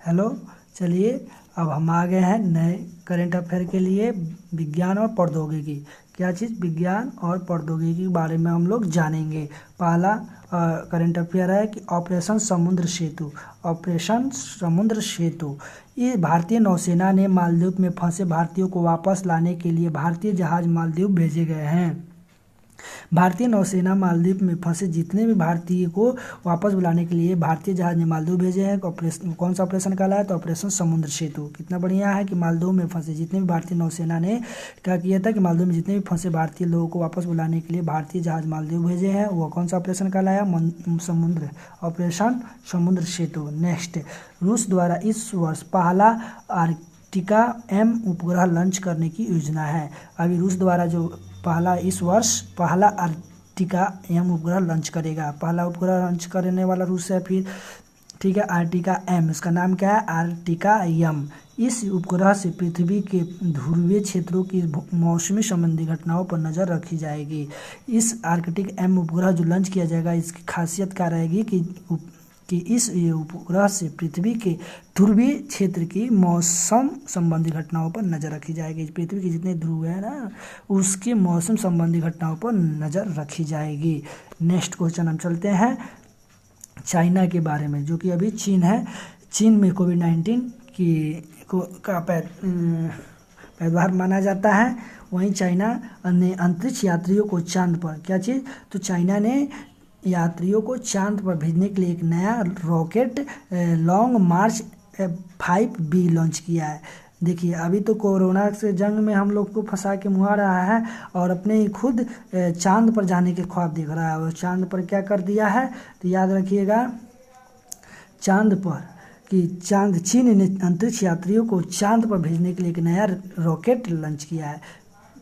Hello. चलिए, अब हम आ गए हैं नए करंट अफेयर के लिए। विज्ञान और प्रौद्योगिकी, क्या चीज़? विज्ञान और प्रौद्योगिकी के बारे में हम लोग जानेंगे। पहला करंट अफेयर है कि ऑपरेशन समुद्र सेतु। ऑपरेशन समुद्र सेतु, ये भारतीय नौसेना ने मालदीव में फंसे भारतीयों को वापस लाने के लिए भारतीय जहाज मालदीव भेजे गए हैं। भारतीय नौसेना मालदीव में फंसे जितने भी भारतीय को वापस बुलाने के लिए भारतीय जहाज ने मालदीव भेजे हैं। ऑपरेशन कौन सा ऑपरेशन कहलाया? तो ऑपरेशन समुद्र सेतु। कितना बढ़िया है कि मालदीव में फंसे जितने भी भारतीय नौसेना ने क्या किया था कि मालदीव में जितने भी फंसे भारतीय लोगों को वापस बुलाने के लिए भारतीय जहाज मालदीव भेजे हैं। वो कौन सा ऑपरेशन कहलाया? ऑपरेशन समुद्र सेतु। नेक्स्ट, रूस द्वारा इस वर्ष पहला आर्कटिका एम उपग्रह लॉन्च करने की योजना है। अभी रूस द्वारा जो इस वर्ष पहला आर्कटिका एम उपग्रह लॉन्च करेगा। पहला उपग्रह लॉन्च करने वाला रूस है। फिर ठीक है, आर्कटिका एम, इसका नाम क्या है? Arktika M. इस उपग्रह से पृथ्वी के ध्रुवीय क्षेत्रों की मौसमी संबंधी घटनाओं पर नज़र रखी जाएगी। इस आर्कटिक एम उपग्रह जो लॉन्च किया जाएगा, इसकी खासियत क्या रहेगी कि इस उपग्रह से पृथ्वी के ध्रुवीय क्षेत्र की मौसम संबंधी घटनाओं पर नज़र रखी जाएगी। पृथ्वी के जितने ध्रुव है ना, उसकी मौसम संबंधी घटनाओं पर नज़र रखी जाएगी। नेक्स्ट क्वेश्चन हम चलते हैं चाइना के बारे में, जो कि अभी चीन है। चीन में कोविड-19 का पैदावार माना जाता है। वहीं चाइना ने अंतरिक्ष यात्रियों को चांद पर, क्या चीज़? तो चाइना ने यात्रियों को चांद पर भेजने के लिए एक नया रॉकेट लॉन्ग मार्च 5B लॉन्च किया है। देखिए, अभी तो कोरोना से जंग में हम लोग को फंसा के मुहा रहा है और अपने ही खुद चांद पर जाने के ख्वाब देख रहा है। और चांद पर क्या कर दिया है? तो याद रखिएगा, चांद पर चीन ने अंतरिक्ष यात्रियों को चांद पर भेजने के लिए एक नया रॉकेट लॉन्च किया है।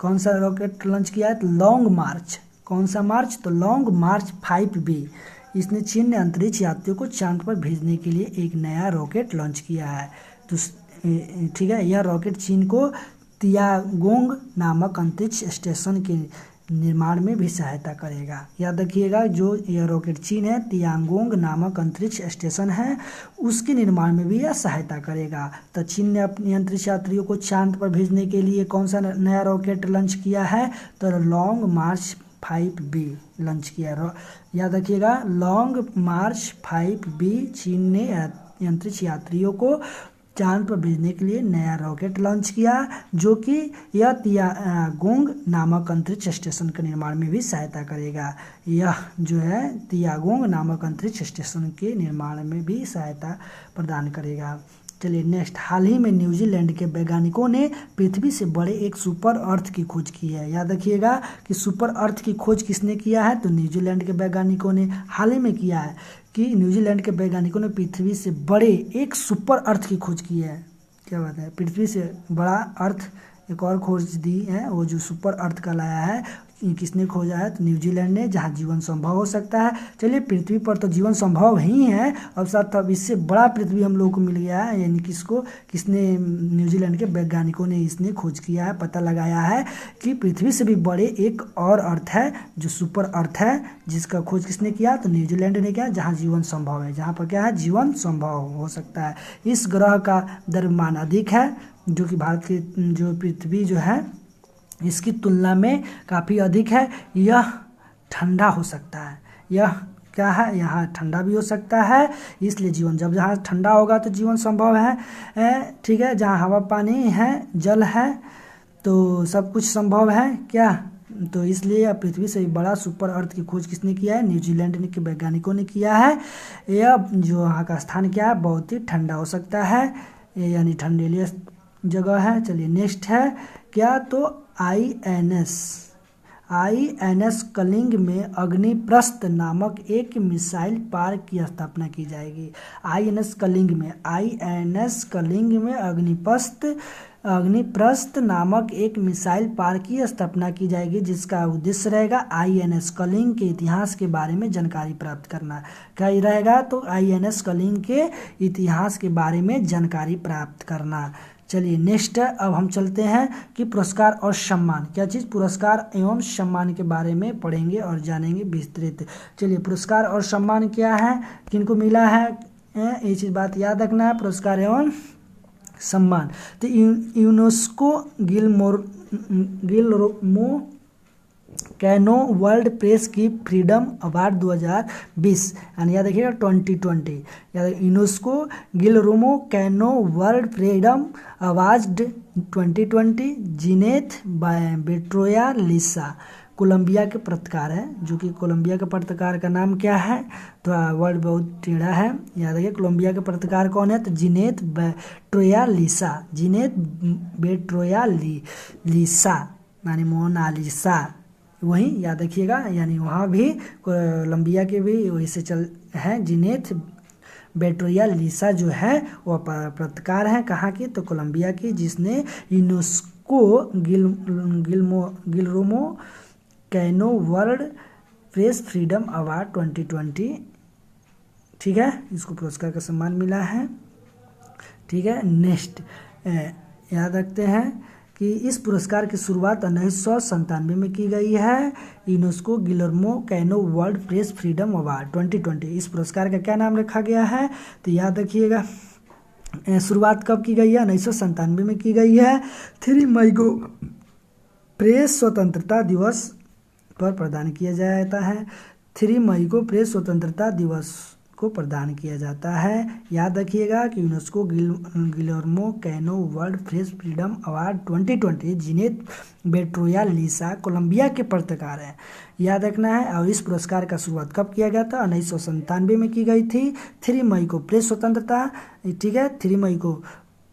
कौन सा रॉकेट लॉन्च किया है? तो लॉन्ग मार्च। कौन सा मार्च? तो लॉन्ग मार्च 5B। इसने चीन ने अंतरिक्ष यात्रियों को चांद पर भेजने के लिए एक नया रॉकेट लॉन्च किया है। तो ठीक है, यह रॉकेट चीन को तियागोंग नामक अंतरिक्ष स्टेशन के निर्माण में भी सहायता करेगा। याद रखिएगा, जो यह रॉकेट चीन है, तियागोंग नामक अंतरिक्ष स्टेशन है, उसके निर्माण में भी यह सहायता करेगा। तो चीन ने अपने अंतरिक्ष यात्रियों को चांद पर भेजने के लिए कौन सा नया रॉकेट लॉन्च किया है? तो लॉन्ग मार्च 5B लॉन्च किया। याद रखिएगा, लॉन्ग मार्च 5B चीन ने अंतरिक्ष यात्रियों को चांद पर भेजने के लिए नया रॉकेट लॉन्च किया, जो कि यह तियागोंग नामक अंतरिक्ष स्टेशन के निर्माण में भी सहायता करेगा। यह जो है तियागोंग नामक अंतरिक्ष स्टेशन के निर्माण में भी सहायता प्रदान करेगा। चलिए नेक्स्ट, हाल ही में न्यूजीलैंड के वैज्ञानिकों ने पृथ्वी से बड़े एक सुपर अर्थ की खोज की है। याद रखिएगा कि सुपर अर्थ की खोज किसने किया है? तो न्यूजीलैंड के वैज्ञानिकों ने हाल ही में किया है कि न्यूजीलैंड के वैज्ञानिकों ने पृथ्वी से बड़े एक सुपर अर्थ की खोज की है। क्या बात है? पृथ्वी से बड़ा अर्थ एक और खोज दी है, वो जो सुपर अर्थ कहलाया है, किसने खोजा है? तो न्यूजीलैंड ने, जहाँ जीवन संभव हो सकता है। चलिए, पृथ्वी पर तो जीवन संभव ही है, और साथ अब इससे बड़ा पृथ्वी हम लोगों को मिल गया है। यानी किसने? न्यूजीलैंड के वैज्ञानिकों ने इसने खोज किया है, पता लगाया है कि पृथ्वी से भी बड़े एक और अर्थ है, जो सुपर अर्थ है, जिसका खोज किसने किया? तो न्यूजीलैंड ने किया, जहाँ जीवन संभव है, जहाँ पर क्या है? जीवन संभव हो सकता है। इस ग्रह का द्रव्यमान अधिक है, जो कि भारत की जो पृथ्वी जो है इसकी तुलना में काफ़ी अधिक है। यह ठंडा हो सकता है। यह क्या है? यहाँ ठंडा भी हो सकता है, इसलिए जीवन, जहाँ ठंडा होगा तो जीवन संभव है। ठीक है, जहाँ हवा पानी है, जल है, तो सब कुछ संभव है। क्या? तो इसलिए पृथ्वी से बड़ा सुपर अर्थ की खोज किसने किया है? न्यूजीलैंड के वैज्ञानिकों ने किया है। यह जो वहाँ का स्थान क्या है? बहुत ही ठंडा हो सकता है, यानी ठंडेली जगह है। चलिए नेक्स्ट है क्या? तो आईएनएस कलिंग में अग्निप्रस्थ नामक एक मिसाइल पार्क की स्थापना की जाएगी। आईएनएस कलिंग में अग्निप्रस्थ नामक एक मिसाइल पार्क की स्थापना की जाएगी, जिसका उद्देश्य रहेगा आईएनएस कलिंग के इतिहास के बारे में जानकारी प्राप्त करना। क्या रहेगा? तो आईएनएस कलिंग के इतिहास के बारे में जानकारी प्राप्त करना। चलिए नेक्स्ट, अब हम चलते हैं कि पुरस्कार और सम्मान, क्या चीज़? पुरस्कार एवं सम्मान के बारे में पढ़ेंगे और जानेंगे विस्तृत। चलिए, पुरस्कार और सम्मान क्या है, किनको मिला है? ये चीज़ बात याद रखना है। पुरस्कार एवं सम्मान, तो UNESCO Guillermo canoe world press की फ्रीडम अवार्ड 2020, यानी याद रखिएगा 2020, याद UNESCO Guillermo canoe world freedom award 2020, जीनेथ बेट्रोया लिसा, कोलंबिया के पत्रकार हैं, जो कि कोलंबिया के पत्रकार का नाम क्या है, तो वर्ड बहुत टेढ़ा है, याद रखिए। कोलंबिया के पत्रकार कौन है, तो जीनेथ बेट्रोया लिसा, जीनेथ बेट्रोया लिसा यानी मोनालिसा, वही याद रखिएगा। यानी वहाँ भी कोलंबिया के भी वही से चल हैं, जीनेथ बेट्रोया लिसा जो है वह पत्रकार हैं, कहाँ की, तो कोलंबिया की, जिसने UNESCO Guillermo canoe world press freedom award 2020, ठीक है, इसको पुरस्कार का सम्मान मिला है, ठीक है। नेक्स्ट याद रखते हैं कि इस पुरस्कार की शुरुआत 1997 में की गई है, UNESCO Guillermo canoe world press freedom award 2020। इस पुरस्कार का क्या नाम रखा गया है, तो याद रखिएगा शुरुआत कब की गई है, 1997 में की गई है। 3 मई को प्रेस स्वतंत्रता दिवस पर प्रदान किया जाता है, 3 मई को प्रेस स्वतंत्रता दिवस को प्रदान किया जाता है। याद रखिएगा कि UNESCO Guillermo canoe world press freedom award 2020 जीनेथ बेट्रोया लिसा कोलंबिया के पत्रकार हैं, याद रखना है। और इस पुरस्कार का शुरुआत कब किया गया था, 1997 में की गई थी। 3 मई को प्रेस स्वतंत्रता, ठीक है, 3 मई को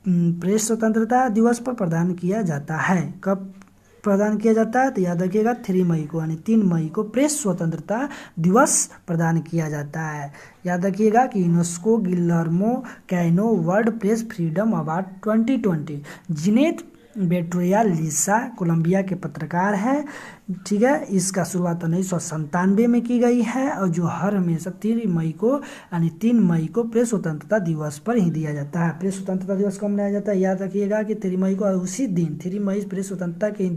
प्रेस स्वतंत्रता दिवस पर प्रदान किया जाता है। कब प्रदान किया जाता है, तो याद रखिएगा 3 मई को, यानी 3 मई को प्रेस स्वतंत्रता दिवस प्रदान किया जाता है। याद रखिएगा कि UNESCO Guillermo canoe world press freedom award 2020 जीनेथ बेट्रोया लिसा कोलंबिया के पत्रकार हैं, ठीक है। इसका शुरुआत 1997 में की गई है और जो हर हमेशा 3 मई को यानी 3 मई को प्रेस स्वतंत्रता दिवस पर ही दिया जाता है। प्रेस स्वतंत्रता दिवस कब मनाया जाता है, याद रखिएगा कि 3 मई को, और उसी दिन 3 मई प्रेस स्वतंत्रता के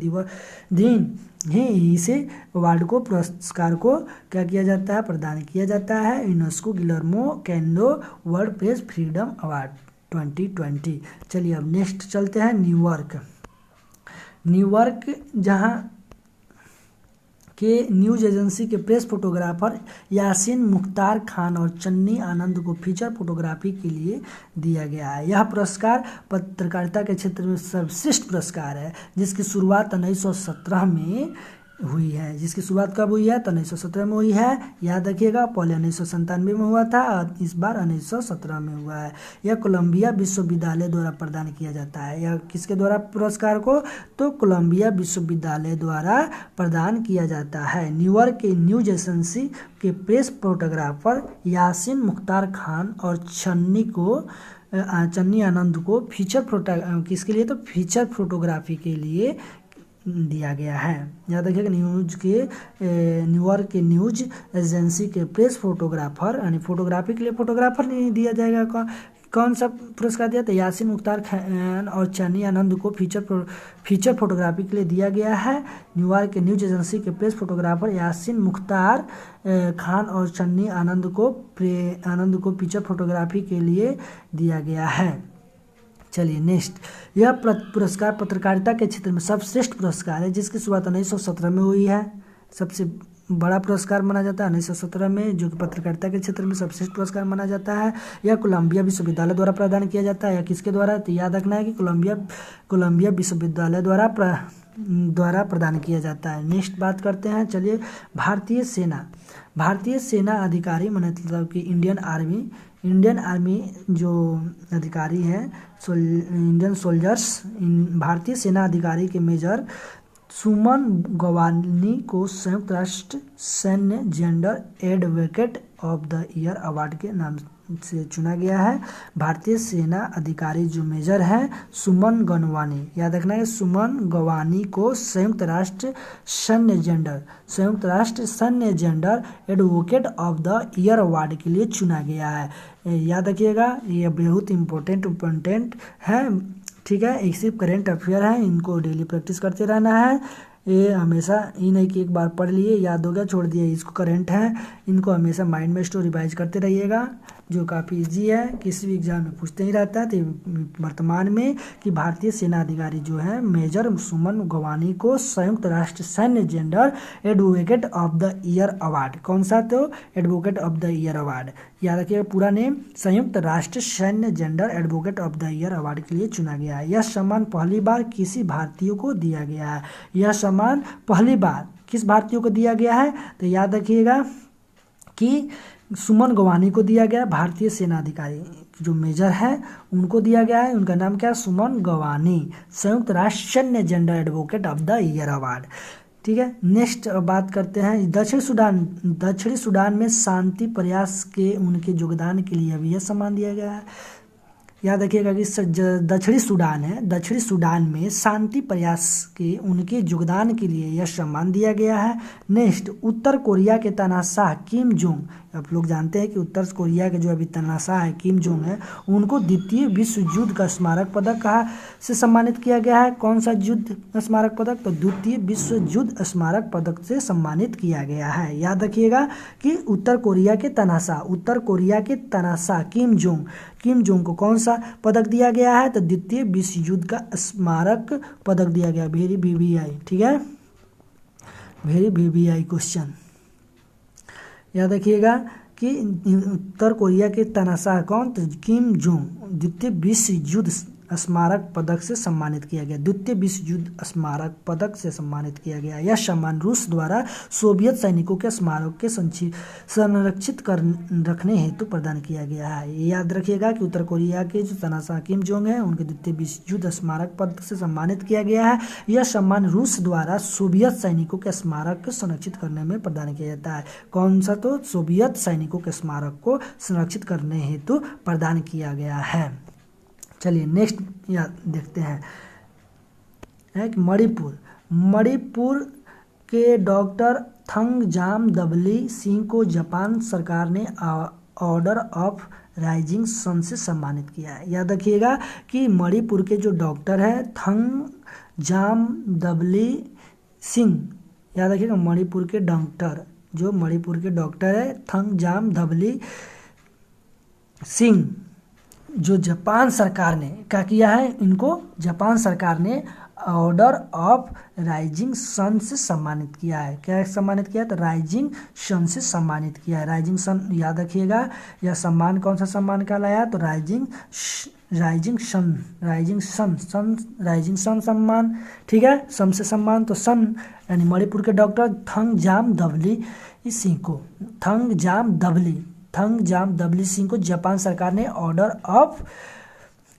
दिन ही इसे अवार्ड को, पुरस्कार को क्या किया जाता है, प्रदान किया जाता है, UNESCO Guillermo canoe world press freedom award 2020। चलिए अब नेक्स्ट चलते हैं न्यूयॉर्क जहां के न्यूज एजेंसी के प्रेस फोटोग्राफर यासीन मुख्तार खान और चन्नी आनंद को फीचर फोटोग्राफी के लिए दिया गया है। यह पुरस्कार पत्रकारिता के क्षेत्र में सर्वश्रेष्ठ पुरस्कार है, जिसकी शुरुआत 1917 में हुई है। जिसकी शुरुआत कब हुई है, तो 1917 में हुई है, याद रखिएगा। पहले 1997 में हुआ था और इस बार 1917 में हुआ है। यह कोलंबिया विश्वविद्यालय द्वारा प्रदान किया जाता है। यह किसके द्वारा पुरस्कार को, तो कोलंबिया विश्वविद्यालय द्वारा प्रदान किया जाता है। न्यूयॉर्क के न्यूज एजेंसी के प्रेस फोटोग्राफर यासीन मुख्तार खान और चन्नी आनंद को किसके लिए, तो फीचर फोटोग्राफी के लिए दिया गया है। याद रखिएगा न्यूयॉर्क के न्यूज एजेंसी के प्रेस फोटोग्राफर यानी फोटोग्राफी के लिए फोटोग्राफर नहीं दिया जाएगा। कौन सा पुरस्कार दिया, तो यासीन मुख्तार खान और चन्नी आनंद को फीचर फोटोग्राफी के लिए दिया गया है। न्यूयॉर्क के न्यूज एजेंसी के प्रेस फोटोग्राफर यासीन मुख्तार खान और चन्नी आनंद को फीचर फोटोग्राफी के लिए दिया गया है। चलिए नेक्स्ट, यह पुरस्कार पत्रकारिता के क्षेत्र में सर्वश्रेष्ठ पुरस्कार है, जिसकी शुरुआत 1917 में हुई है। सबसे बड़ा पुरस्कार माना जाता है 1917 में, जो कि पत्रकारिता के क्षेत्र में सर्वश्रेष्ठ पुरस्कार माना जाता है। यह कोलंबिया विश्वविद्यालय द्वारा प्रदान किया जाता है। या किसके द्वारा, तो याद रखना है कि कोलंबिया विश्वविद्यालय द्वारा प्रदान किया जाता है। नेक्स्ट बात करते हैं, चलिए भारतीय सेना अधिकारी, मतलब कि इंडियन आर्मी जो अधिकारी हैं, इंडियन सोल्जर्स, भारतीय सेना अधिकारी के मेजर सुमन गवानी को संयुक्त राष्ट्र सैन्य gender advocate of the year award के नाम से चुना गया है। भारतीय सेना अधिकारी जो मेजर हैं सुमन गवानी, याद रखना है, सुमन गवानी को संयुक्त राष्ट्र सैन्य gender advocate of the year award के लिए चुना गया है। याद रखिएगा, ये बहुत इम्पोर्टेंट है, ठीक है। ये सिर्फ करेंट अफेयर है, इनको डेली प्रैक्टिस करते रहना है। ये हमेशा ही नहीं कि एक बार पढ़ लिए याद हो गया छोड़ दिया, इसको करंट है, इनको हमेशा माइंड में स्टोर रिवाइज करते रहिएगा, जो काफ़ी इजी है, किसी भी एग्जाम में पूछते ही रहता है। तो वर्तमान में कि भारतीय सेना अधिकारी जो है मेजर सुमन गवानी को संयुक्त राष्ट्र सैन्य gender advocate of the year award, कौन सा, तो advocate of the year award, याद रखिएगा पूरा नेम, संयुक्त राष्ट्र सैन्य gender advocate of the year award के लिए चुना गया है। यह सम्मान पहली बार किसी भारतीय को दिया गया है, यह सम्मान पहली बार किस भारतीय को दिया गया है, तो याद रखिएगा कि सुमन गवानी को दिया गया, भारतीय सेना अधिकारी जो मेजर है उनको दिया गया है, उनका नाम क्या है, सुमन गवानी, संयुक्त राष्ट्र सैन्य gender advocate of the year award. ठीक है, नेक्स्ट बात करते हैं दक्षिणी सूडान में शांति प्रयास के उनके योगदान के लिए अभी यह सम्मान दिया गया है। याद रखिएगा कि दक्षिणी सूडान है, दक्षिणी सूडान में शांति प्रयास के उनके योगदान के लिए यह सम्मान दिया गया है। नेक्स्ट, उत्तर कोरिया के तानाशाह किम जोंग, आप लोग जानते हैं कि उत्तर कोरिया के जो अभी तानाशाह है किम जोंग है, उनको द्वितीय विश्व युद्ध का स्मारक पदक कहा से सम्मानित किया गया है, कौन सा युद्ध स्मारक पदक, तो द्वितीय विश्व युद्ध स्मारक पदक से सम्मानित किया गया है। याद रखिएगा कि उत्तर कोरिया के तानाशाह किम जोंग को कौन सा पदक दिया गया है, तो द्वितीय विश्व युद्ध का स्मारक पदक दिया गया, वेरी VVI, ठीक है, वेरी VVI क्वेश्चन। याद रखिएगा कि उत्तर कोरिया के तानाशाह कौन, तो किम जोंग द्वितीय विश्व युद्ध स्मारक पदक से सम्मानित किया गया, द्वितीय विश्व युद्ध स्मारक पदक से सम्मानित किया गया। यह सम्मान रूस द्वारा सोवियत सैनिकों के स्मारक के संरक्षित रखने हेतु प्रदान किया गया है। याद रखिएगा कि उत्तर कोरिया के जो तानाशाह किम जोंग है उनके द्वितीय विश्व युद्ध स्मारक पदक से सम्मानित किया गया है। यह सम्मान रूस द्वारा सोवियत सैनिकों के स्मारक को संरक्षित करने में प्रदान किया जाता है, कौन सा, तो सोवियत सैनिकों के स्मारक को संरक्षित करने हेतु प्रदान किया गया है। चलिए नेक्स्ट देखते हैं, कि मणिपुर के डॉक्टर थंगजाम दबली सिंह को जापान सरकार ने ऑर्डर ऑफ राइजिंग सन से सम्मानित किया है। याद रखिएगा कि मणिपुर के जो डॉक्टर है थंगजाम दबली सिंह, याद रखिएगा मणिपुर के डॉक्टर है थंगजाम दबली सिंह, जो जापान सरकार ने क्या किया है, इनको जापान सरकार ने ऑर्डर ऑफ राइजिंग सन से सम्मानित किया है। क्या सम्मानित किया है, तो राइजिंग सन से सम्मानित किया है। राइजिंग सन, याद रखिएगा यह सम्मान कौन सा सम्मान कहलाया, तो राइजिंग सन सम्मान, ठीक है, सन से सम्मान, तो सन यानी मणिपुर के डॉक्टर थंगजाम दबली सिंह को जापान सरकार ने ऑर्डर ऑफ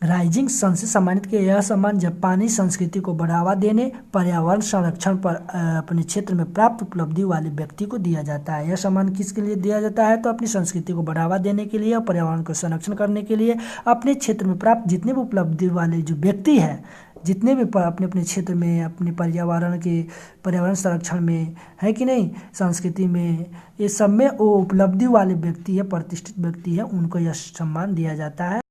राइजिंग सन से सम्मानित किया। यह सम्मान जापानी संस्कृति को बढ़ावा देने, पर्यावरण संरक्षण पर अपने क्षेत्र में प्राप्त उपलब्धि वाले व्यक्ति को दिया जाता है। यह सम्मान किसके लिए दिया जाता है, तो अपनी संस्कृति को बढ़ावा देने के लिए और पर्यावरण को संरक्षण करने के लिए अपने क्षेत्र में प्राप्त जितने भी उपलब्धि वाले जो व्यक्ति है, जितने भी अपने क्षेत्र में अपने पर्यावरण संरक्षण में है कि नहीं, संस्कृति में, ये सब में वो उपलब्धि वाले व्यक्ति है, प्रतिष्ठित व्यक्ति है, उनको यह सम्मान दिया जाता है।